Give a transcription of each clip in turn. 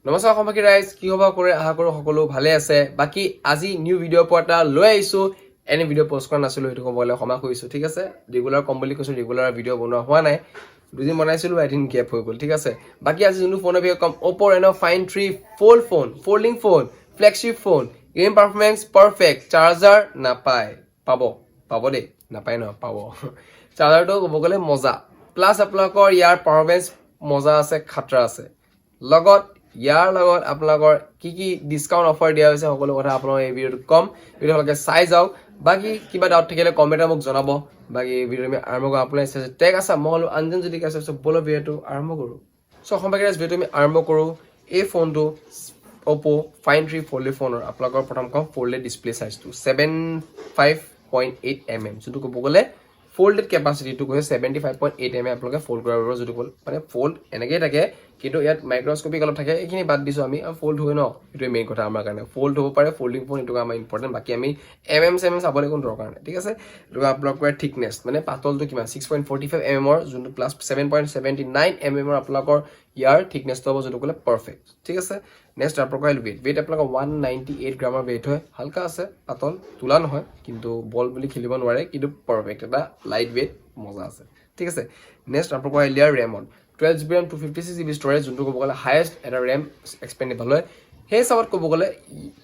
নমস্কাৰ সম্পাদক ৰাইজ কি হ'ব কৰে আশা কৰো সকলো ভালে আছে বাকি আজি নিউ ভিডিও পটা লৈ আইছো এনে ভিডিও পোষ্ট কৰা নাছিলো এটো কবলে ক্ষমা কৰিছো ঠিক আছে ৰেগুলাৰ কম বুলি কৈছো ৰেগুলাৰ ভিডিও বনোৱা হোৱা নাই দুদিন বনাইছিলো এদিন গ্যাপ হৈ গল ঠিক আছে বাকি আজি যোনটো ফোনৰ ভিডিও কম Oppo Reno Find 3 Fold phone folding phone flagship phone game performance perfect charger নাপায় পাব দে নাপায় ন পাব চাৰ্জাৰটো কব গলে মজা প্লাস আপোনালোকৰ ইয়াৰ পাৰফৰমেন্স মজা আছে খাতৰা আছে লগত ইয়াৰ লগত আপোনালোকৰ কি ডিসকাউন্ট অফাৰ দিয়া হৈছে সকলো কথা আপোনালোকে এই ভিডিওটো কম ভিডিওলৈকে চাই যাওক বাকি কিবা ডাউট থাকিলে কমেন্টত মোক জনাব বাকি ভিডিও আমি আৰম্ভ কৰা আপোনাৰ আছে টেগ আছে মহল আনজন যদি কাছে বলো ভিডিওটো আৰম্ভ কৰো সো সম্পৰ্কে ভিডিওটো আমি আৰম্ভ কৰো এই ফোনটো Oppo Find 3 Fold phone আপোনালোকৰ প্ৰথম কম folded display size টো 75.8 mm যোনটো ক'ব গলে folded capacity to 75.8 mm আপোনালোকে fold কৰিব পাৰিব যদি মানে fold এনেকৈ থাকে কিন্তু ইয়াত মাইক্ৰোস্কোপিক অলপ থাকে এইখিনি বাদ দিছো আমি fold হয় ন এটো মেইন কথা আমাৰ কাৰণে fold হ'ব পাৰে folding phone এটো আমাৰ ইম্পৰ্টেন্ট বাকি আমি mm চাবলৈ কোন দৰকাৰ নাই ঠিক আছে এটো আপোনালোকৰ থিকনেস মানে পাতলটো কিমান 6.45 mm ৰ যোনটো প্লাস 7.79 mm ৰ আপোনালোকৰ ইয়াৰ থিকনেসটো হ'ব যোনটো কলে পাৰফেক্ট ঠিক আছে নেক্সট আপোনালোকৰ weight আপোনালোকৰ 198 গ্ৰামৰ weight হয় হালকা আছে পাতল তুলা নহয় কিন্তু বল বুলি খেলিব নোৱাৰে কিন্তু পাৰফেক্ট এটা লাইট weight মজা আছে ঠিক আছে নেক্সট আপোনালোকৰ ইয়াৰ RAM 12GB RAM 256GB storage যোনটো ক'ব গলে হাইয়েস্ট এটা RAM এক্সপেন্ডেবল হয় সেই সবত ক'ব গলে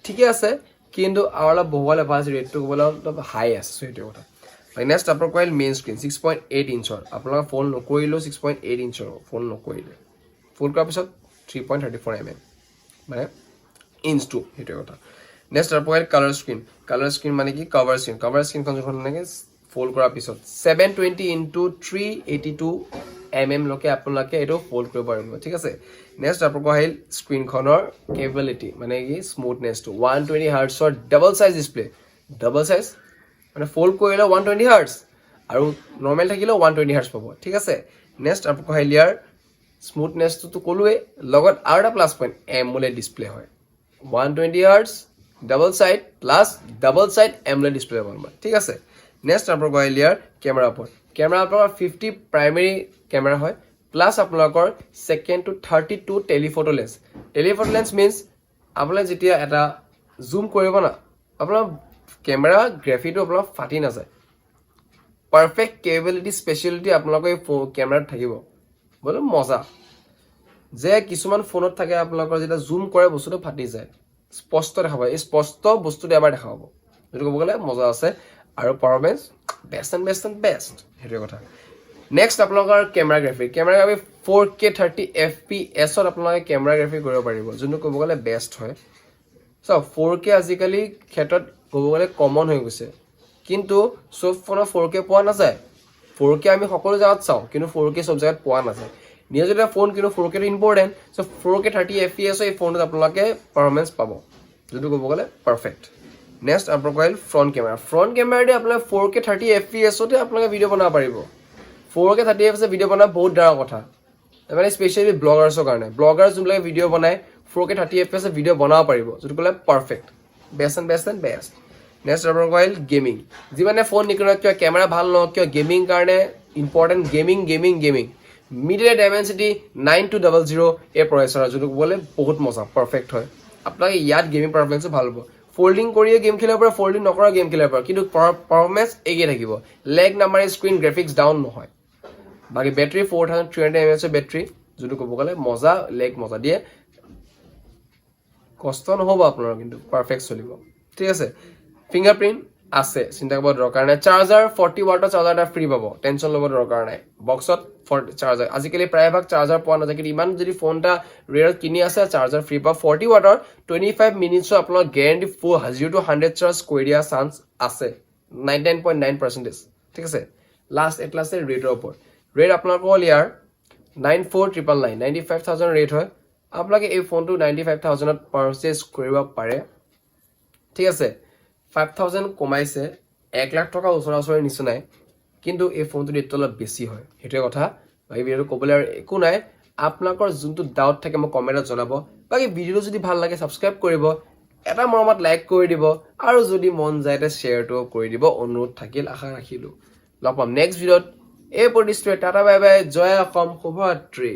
ঠিকে আছে কিন্তু আওলা বহুৱালে পাঁচ ৰেটটো ক'ব গলে অলপ হাই আছে সেইটো কথা নেক্সট আপোনালোকৰ মেইন স্ক্ৰীন 6.8 ইঞ্চৰ আপোনালোকৰ ফোন নকৰিলো 6.8 ইঞ্চৰ ফোন নকৰিলে ফুল কৰাৰ পিছত 3.34 mm মানে ইঞ্চ টু সেইটো কথা নেক্সট আপোনালোকৰ কালাৰ স্ক্ৰীন মানে কি কভাৰ স্ক্ৰীন খন যখন মানে ফোল্ড কৰাৰ পিছত 720x382 mm লকে আপোনালোকে এটো ফোল্ড কৰিব পাৰিব ঠিক আছে নেক্সট আপোনালোকৰ আহিল স্ক্ৰীনখনৰ কেপেবিলিটি মানে কি স্মুথনেস টো 120 Hz ৰ ডাবল সাইজ ডিসপ্লে মানে ফোল্ড কৰিলে 120 Hz আৰু নৰমাল থাকিলে 120 Hz পাব ঠিক আছে নেক্সট আপোনালোকৰ আহিল ইয়াৰ স্মুথনেস টো কলুৱে লগত আৰু এটা প্লাস পইণ্ট AMOLED ডিসপ্লে হয় 120 Hz double side plus double side AMOLED display পাব ঠিক আছে নেক্সট আপোনালোকৰ আহিল ইয়াৰ কেমেৰা আপোনালোকৰ 50 প্ৰাইমাৰী কেমেৰা হয় প্লাস আপোনালোকৰ second two 32 telephoto lens means আপোনালোকে যেতিয়া এটা জুম কৰিব না আপোনাৰ কেমেৰা গ্ৰাফিটো আপোনালোক ফাটি না যায় পাৰফেক্ট কেপেবিলিটি স্পেশালিটি আপোনালোকৰ এই কেমেৰাত থাকিব বলে মজা যে কিছুমান ফোনত থাকে আপোনালোকৰ যেটা জুম কৰে বস্তুটো ফাটি যায় স্পষ্ট দেখাব এই স্পষ্ট বস্তুটো এবাৰ দেখাব যেটো ক'ব গলে মজা আছে আৰু পাৰফৰমেন্স বেষ্ট হেটো কথা নেক্সট আপোনালোকৰ কেমেৰা গ্ৰাফিক 4K 30 FPS ত আপোনালোকে কেমেৰা গ্ৰাফিক কৰিব পাৰিব যোনটো ক'ব গলে বেষ্ট হয় সো 4K আজিকালি ক্ষেত্ৰত ক'ব গলে কমন হৈ গৈছে কিন্তু সব ফোনৰ 4K পোৱা নাযায় 4K আমি সকলো জায়গাত চাও কিন্তু 4K সব জায়গাত পোৱা নাযায় নিয়ে যদি ফোন কিন্তু 4K টো ইম্পৰ্টেন্ট সো 4K 30 FPS এই ফোনত আপোনালোকে পাৰফৰমেন্স পাব যোনটো ক'ব গলে পাৰফেক্ট নেক্সট আপোনালোকৰ ফ্ৰন্ট কেমেৰা দি আপোনালোকে 4K 30 FPS তে আপোনালোকে ভিডিও বনাব পাৰিব 4K 30 FPS ভিডিও বনা বহুত ডাঙৰ কথা মানে স্পেশালি ব্লগাৰ্ছৰ কাৰণে ব্লগাৰ যোনবিলাক ভিডিও বনায় 4K 30 FPS ভিডিও বনাব পাৰিব যোনটো ক'লে পাৰফেক্ট বেষ্ট নেক্সট আপোনালোকৰ গেমিং যিমানে ফোন নিকিনক কিয় কেমেৰা ভাল নহওক কিয় গেমিং কাৰণে ইম্পৰ্টেন্ট গেমিং মিড ডাইমেনচিটি 9200 এই প্ৰচেছৰ যোনটো ক'লে বহুত মজা পাৰফেক্ট হয় আপোনালোকে ইয়াত গেমিং পাৰফৰমেন্সও ভাল হ'ব ফোল্ডিং কৰিয়ে গেম খেলিব পাৰে ফোল্ডিং নকৰা গেম খেলিব পাৰে কিন্তু পাৰফৰমেন্স একে থাকিব leg number screen graphics down নহয় বাকি বেটাৰি 4300 mAh বেটাৰি যোনটো ক'ব গলে মজা লেগ মজা দিয়ে কষ্ট নহব আপোনাৰ কিন্তু পাৰফেক্ট চলিব ঠিক আছে ফিংগাৰপ্ৰিন্ট আছে চিন্তা কৰিব দৰকাৰ নাই চাৰ্জাৰ 40 ওয়াটৰ চাৰ্জাৰ এটা ফ্ৰী পাব টেনচন ল'ব দৰকাৰ নাই বক্সত চাৰ্জাৰ আজিকালি প্ৰায় ভাগ চাৰ্জাৰ পোৱা নাযায় কিন্তু ইমান যদি ফোনটা ৰেয়াৰ কিনি আছে চাৰ্জাৰ ফ্ৰী পাব 40 ওয়াটৰ 25 মিনিটছ আপোনাৰ গ্যাৰান্টি 0 to 100 চাৰ্জ কৰি দিয়া চান্স আছে 99.9% ঠিক আছে লাষ্ট এটলাছে ৰেটৰ ওপৰত ৰেট আপোনালোকৰ ইয়াৰ 94999 95000 ৰেট হয় আপোনালোকে এই ফোনটো 95000 ত পাৰচেজ কৰিব পাৰে ঠিক আছে 5000 কমাইছে 1 লাখ টকা ওচৰা-ওচৰি নিছনাই কিন্তু এই ফোনটো ৰেট অলপ বেছি হয় হেটোই কথা বাকি ভিডিওটো ক'বলৈ আৰু একো নাই আপোনালোকৰ যোনটো ডাউট থাকে মোক কমেন্টত জনাব বাকি ভিডিওটো যদি ভাল লাগে সাবস্ক্ৰাইব কৰিব এটা মৰমত লাইক কৰি দিব আৰু যদি মন যায় তে শেয়াৰটো কৰি দিব অনুৰোধ থাকিল আশা ৰাখিলো লগ পাম নেক্সট ভিডিওত এই পডিষ্ট্ৰে টাটা বাই বাই জয় অসম শুভৰাত্ৰি